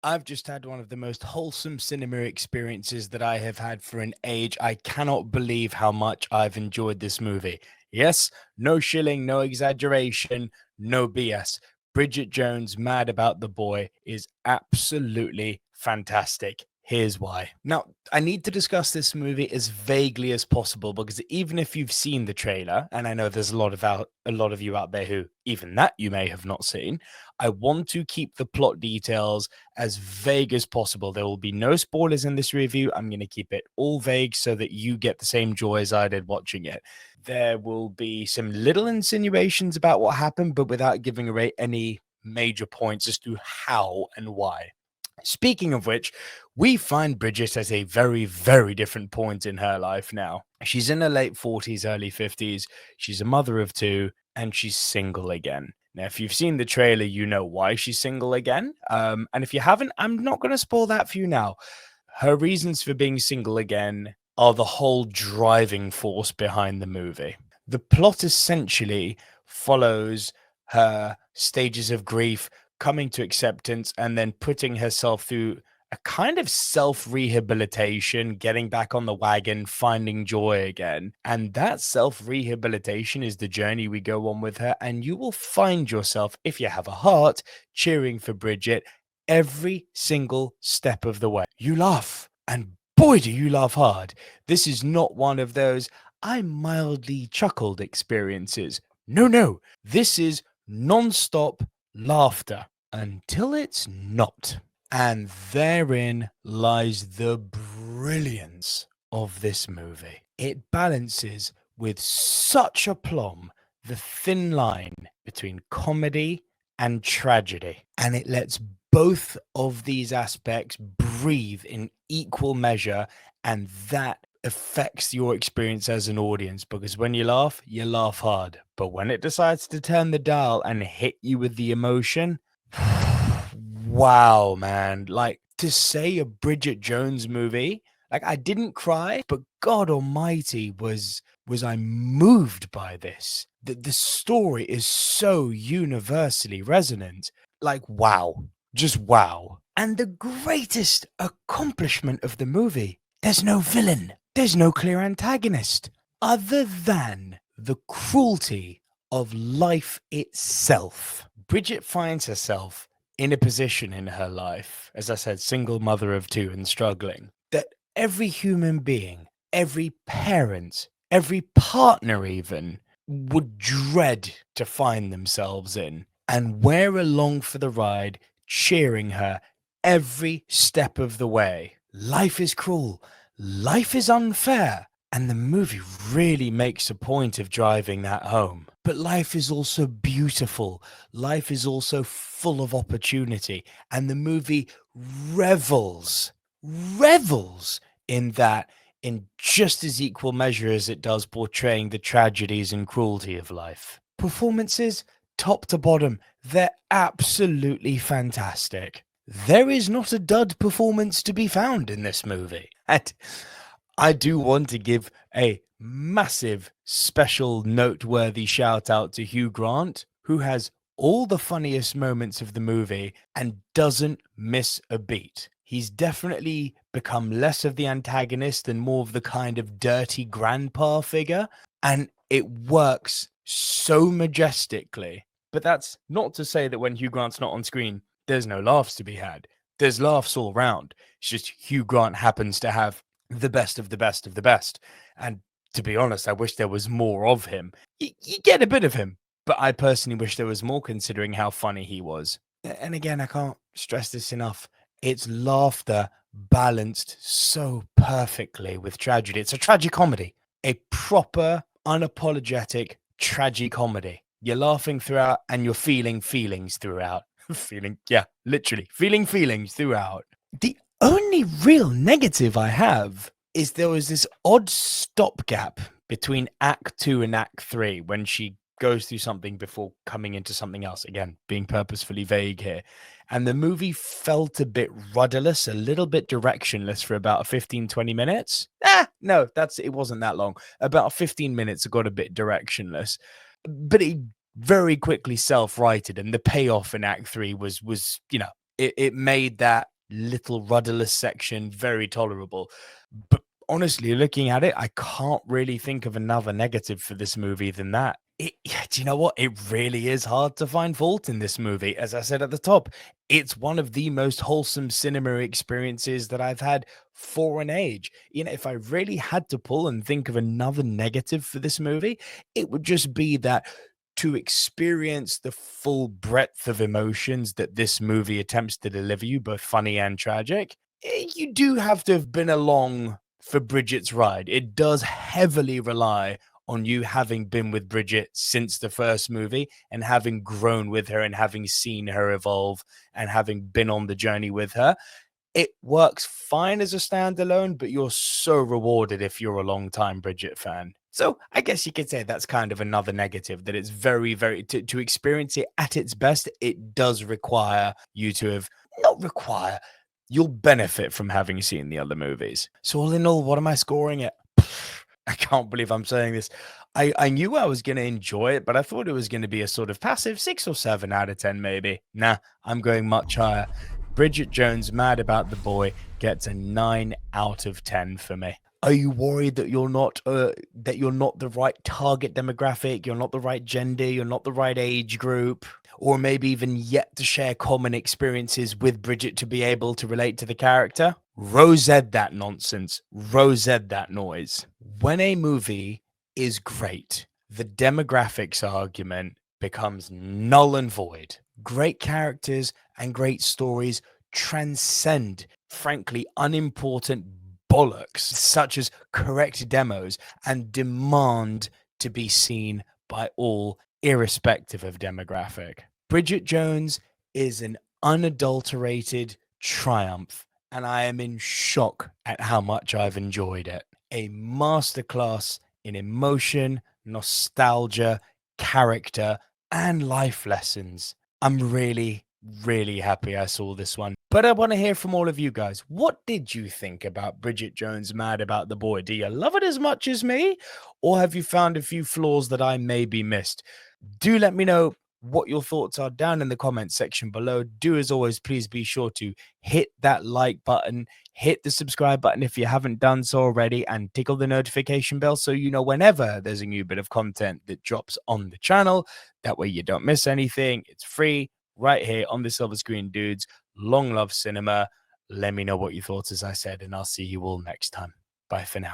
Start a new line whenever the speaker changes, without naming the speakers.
I've just had one of the most wholesome cinema experiences that I have had for an age. I cannot believe how much I've enjoyed this movie. Yes, no shilling, no exaggeration, no BS. Bridget Jones, Mad About the Boy, is absolutely fantastic. Here's why. Now, I need to discuss this movie as vaguely as possible because even if you've seen the trailer, and I know there's a lot of you out there who even that you may have not seen, I want to keep the plot details as vague as possible. There will be no spoilers in this review. I'm going to keep it all vague so that you get the same joy as I did watching it. There will be some little insinuations about what happened, but without giving away any major points as to how and why. Speaking of which, we find Bridget at a very, very different point in her life now. She's in her late 40s, early 50s. She's a mother of two, and she's single again. Now, if you've seen the trailer, you know why she's single again. And if you haven't, I'm not going to spoil that for you now. Her reasons for being single again are the whole driving force behind the movie. The plot essentially follows her stages of grief, coming to acceptance, and then putting herself through a kind of self-rehabilitation, getting back on the wagon, finding joy again. And that self-rehabilitation is the journey we go on with her. And you will find yourself, if you have a heart, cheering for Bridget every single step of the way. You laugh, and boy, do you laugh hard. This is not one of those I mildly chuckled experiences. No, this is non-stop laughter until it's not. And therein lies the brilliance of this movie. It balances with such aplomb the thin line between comedy and tragedy, and it lets both of these aspects breathe in equal measure, and that affects your experience as an audience, because when you laugh hard, but when it decides to turn the dial and hit you with the emotion, wow, man. Like, to say a Bridget Jones movie, like, I didn't cry, but God almighty was I moved by this. The story is so universally resonant. Like, wow. Just wow. And the greatest accomplishment of the movie, there's no villain. There's no clear antagonist other than the cruelty of life itself. Bridget finds herself in a position in her life, as I said, single mother of two and struggling, that every human being, every parent, every partner even, would dread to find themselves in. And we're along for the ride, cheering her every step of the way. Life is cruel. Life is unfair. And the movie really makes a point of driving that home. But life is also beautiful. Life is also full of opportunity. And the movie revels in that in just as equal measure as it does portraying the tragedies and cruelty of life. Performances, top to bottom, they're absolutely fantastic. There is not a dud performance to be found in this movie. And I do want to give a massive, special, noteworthy shout out to Hugh Grant, who has all the funniest moments of the movie and doesn't miss a beat. He's definitely become less of the antagonist and more of the kind of dirty grandpa figure, and it works so majestically. But that's not to say that when Hugh Grant's not on screen, there's no laughs to be had. There's laughs all around. It's just Hugh Grant happens to have the best of the best of the best. And to be honest, I wish there was more of him. You get a bit of him, but I personally wish there was more considering how funny he was. And again, I can't stress this enough. It's laughter balanced so perfectly with tragedy. It's a tragicomedy, a proper, unapologetic tragicomedy. You're laughing throughout and you're feeling feelings throughout. Literally feeling feelings throughout. The only real negative I have is there was this odd stopgap between Act 2 and Act 3 when she goes through something before coming into something else. Again, being purposefully vague here. And the movie felt a bit rudderless, a little bit directionless for about 15-20 minutes. No, it wasn't that long. About 15 minutes, it got a bit directionless. But it very quickly self-righted, and the payoff in Act 3 was it made that little rudderless section, very tolerable. But honestly, looking at it, I can't really think of another negative for this movie than that. Do you know what? It really is hard to find fault in this movie. As I said at the top, it's one of the most wholesome cinema experiences that I've had for an age. If I really had to pull and think of another negative for this movie, it would just be that to experience the full breadth of emotions that this movie attempts to deliver you, both funny and tragic, you do have to have been along for Bridget's ride. It does heavily rely on you having been with Bridget since the first movie and having grown with her and having seen her evolve and having been on the journey with her. It works fine as a standalone, but you're so rewarded if you're a long-time Bridget fan. So I guess you could say that's kind of another negative, that it's very, very, to experience it at its best, it does require you to have, not require, you'll benefit from having seen the other movies. So all in all, what am I scoring it? I can't believe I'm saying this. I knew I was going to enjoy it, but I thought it was going to be a sort of passive 6 or 7 out of 10, maybe. Nah, I'm going much higher. Bridget Jones, Mad About the Boy, gets a 9 out of 10 for me. Are you worried that you're not the right target demographic, you're not the right gender, you're not the right age group, or maybe even yet to share common experiences with Bridget to be able to relate to the character? Rosette that nonsense. Rosette that noise. When a movie is great, the demographics argument becomes null and void. Great characters and great stories transcend, frankly, unimportant bollocks such as correct demos and demand to be seen by all, irrespective of demographic. Bridget Jones is an unadulterated triumph, and I am in shock at how much I've enjoyed it. A masterclass in emotion, nostalgia, character, and life lessons. I'm really, really happy I saw this one. But I want to hear from all of you guys. What did you think about Bridget Jones' Mad About the Boy? Do you love it as much as me? Or have you found a few flaws that I maybe missed? Do let me know what your thoughts are down in the comments section below. Do, as always, please be sure to hit that like button, hit the subscribe button if you haven't done so already, and tickle the notification bell so you know whenever there's a new bit of content that drops on the channel. That way you don't miss anything. It's free right here on the silver screen, dudes. Long love cinema. Let me know what you thought, as I said, and I'll see you all next time. Bye for now.